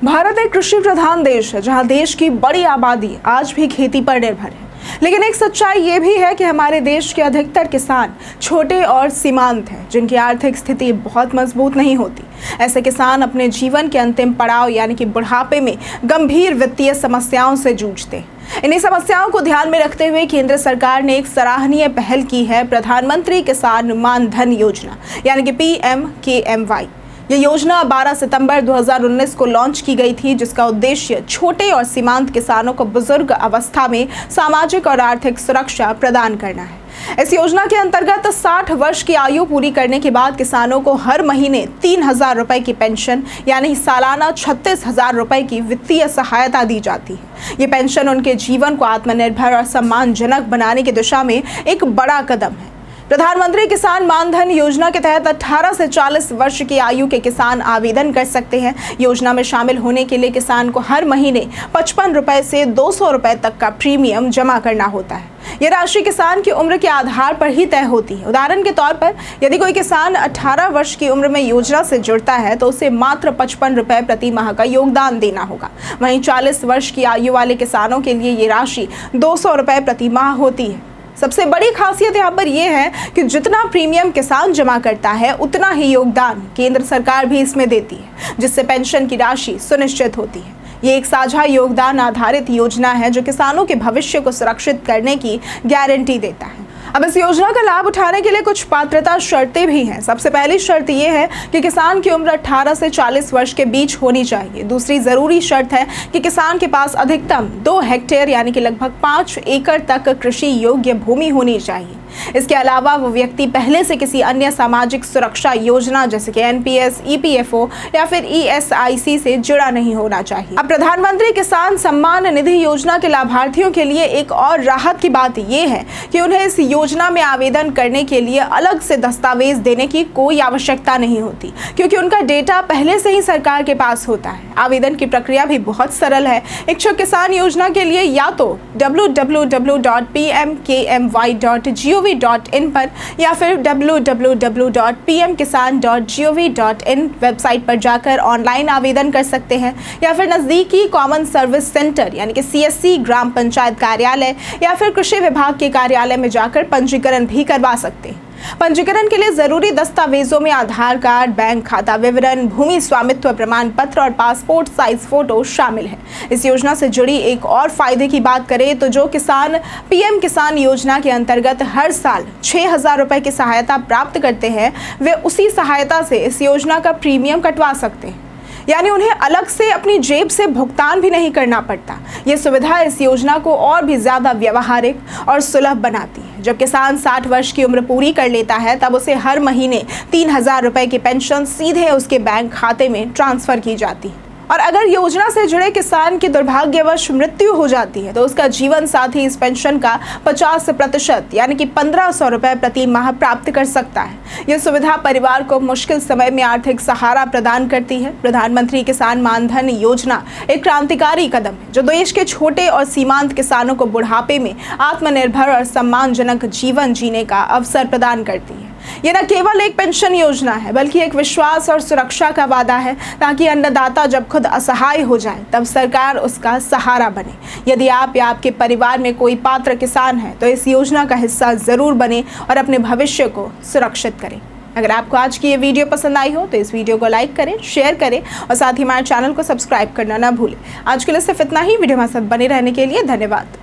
भारत एक कृषि प्रधान देश है जहां देश की बड़ी आबादी आज भी खेती पर निर्भर है। लेकिन एक सच्चाई ये भी है कि हमारे देश के अधिकतर किसान छोटे और सीमांत हैं, जिनकी आर्थिक स्थिति बहुत मजबूत नहीं होती। ऐसे किसान अपने जीवन के अंतिम पड़ाव यानी कि बुढ़ापे में गंभीर वित्तीय समस्याओं से जूझते हैं। इन्हीं समस्याओं को ध्यान में रखते हुए केंद्र सरकार ने एक सराहनीय पहल की है, प्रधानमंत्री किसान मान धन योजना यानी कि PMKMY। ये योजना 12 सितंबर 2019 को लॉन्च की गई थी, जिसका उद्देश्य छोटे और सीमांत किसानों को बुजुर्ग अवस्था में सामाजिक और आर्थिक सुरक्षा प्रदान करना है। इस योजना के अंतर्गत 60 वर्ष की आयु पूरी करने के बाद किसानों को हर महीने 3,000 रुपए की पेंशन यानी सालाना 36,000 रुपए की वित्तीय सहायता दी जाती है। ये पेंशन उनके जीवन को आत्मनिर्भर और सम्मानजनक बनाने की दिशा में एक बड़ा कदम है। प्रधानमंत्री किसान मानधन योजना के तहत 18 से 40 वर्ष की आयु के किसान आवेदन कर सकते हैं। योजना में शामिल होने के लिए किसान को हर महीने 55 रुपए से 200 रुपए तक का प्रीमियम जमा करना होता है। ये राशि किसान की उम्र के आधार पर ही तय होती है। उदाहरण के तौर पर यदि कोई किसान 18 वर्ष की उम्र में योजना से जुड़ता है तो उसे मात्र 55 रुपए प्रति माह का योगदान देना होगा। वहीं 40 वर्ष की आयु वाले किसानों के लिए ये राशि 200 रुपए प्रति माह होती है। सबसे बड़ी खासियत यहाँ पर यह है कि जितना प्रीमियम किसान जमा करता है उतना ही योगदान केंद्र सरकार भी इसमें देती है, जिससे पेंशन की राशि सुनिश्चित होती है। ये एक साझा योगदान आधारित योजना है जो किसानों के भविष्य को सुरक्षित करने की गारंटी देता है। अब इस योजना का लाभ उठाने के लिए कुछ पात्रता शर्तें भी हैं। सबसे पहली शर्त यह है कि किसान की उम्र 18 से 40 वर्ष के बीच होनी चाहिए। दूसरी जरूरी शर्त है कि किसान के पास अधिकतम 2 हेक्टेयर यानी कि लगभग 5 एकड़ तक कृषि योग्य भूमि होनी चाहिए। इसके अलावा वो व्यक्ति पहले से किसी अन्य सामाजिक सुरक्षा योजना जैसे कि NPS, EPFO या फिर ESIC से जुड़ा नहीं होना चाहिए। अब प्रधानमंत्री किसान सम्मान निधि योजना के लाभार्थियों के लिए एक और राहत की बात यह है कि उन्हें इस योजना में आवेदन करने के लिए अलग से दस्तावेज देने की कोई आवश्यकता नहीं होती, क्योंकि उनका डेटा पहले से ही सरकार के पास होता है। आवेदन की प्रक्रिया भी बहुत सरल है। इच्छुक किसान योजना के लिए या तो www.pmkmy.gov.in पर या फिर www.pmkisan.gov.in वेबसाइट पर जाकर ऑनलाइन आवेदन कर सकते हैं, या फिर नज़दीकी कॉमन सर्विस सेंटर यानी कि CSC, ग्राम पंचायत कार्यालय या फिर कृषि विभाग के कार्यालय में जाकर पंजीकरण भी करवा सकते हैं। पंजीकरण के लिए जरूरी दस्तावेजों में आधार कार्ड, बैंक खाता विवरण, भूमि स्वामित्व प्रमाण पत्र और पासपोर्ट साइज फोटो शामिल है। इस योजना से जुड़ी एक और फायदे की बात करें तो जो किसान PM किसान योजना के अंतर्गत हर साल 6,000 रुपए की सहायता प्राप्त करते हैं, वे उसी सहायता से इस योजना का प्रीमियम कटवा सकते हैं, यानी उन्हें अलग से अपनी जेब से भुगतान भी नहीं करना पड़ता। ये सुविधा इस योजना को और भी ज्यादा व्यवहारिक और सुलभ बनाती है। जब किसान 60 वर्ष की उम्र पूरी कर लेता है तब उसे हर महीने 3,000 रुपए की पेंशन सीधे उसके बैंक खाते में ट्रांसफर की जाती है। और अगर योजना से जुड़े किसान की दुर्भाग्यवश मृत्यु हो जाती है तो उसका जीवन साथी इस पेंशन का 50% यानी कि 1,500 रुपए प्रति माह प्राप्त कर सकता है। यह सुविधा परिवार को मुश्किल समय में आर्थिक सहारा प्रदान करती है। प्रधानमंत्री किसान मानधन योजना एक क्रांतिकारी कदम है जो देश के छोटे और सीमांत किसानों को बुढ़ापे में आत्मनिर्भर और सम्मानजनक जीवन जीने का अवसर प्रदान करती है। ये न केवल एक पेंशन योजना है बल्कि एक विश्वास और सुरक्षा का वादा है, ताकि अन्नदाता जब खुद असहाय हो जाए तब सरकार उसका सहारा बने। यदि आप या आपके परिवार में कोई पात्र किसान है तो इस योजना का हिस्सा जरूर बने और अपने भविष्य को सुरक्षित करें। अगर आपको आज की ये वीडियो पसंद आई हो तो इस वीडियो को लाइक करें, शेयर करें और साथ ही हमारे चैनल को सब्सक्राइब करना ना भूलें। आज के लिए सिर्फ इतना ही। वीडियो हमारे साथ बने रहने के लिए धन्यवाद।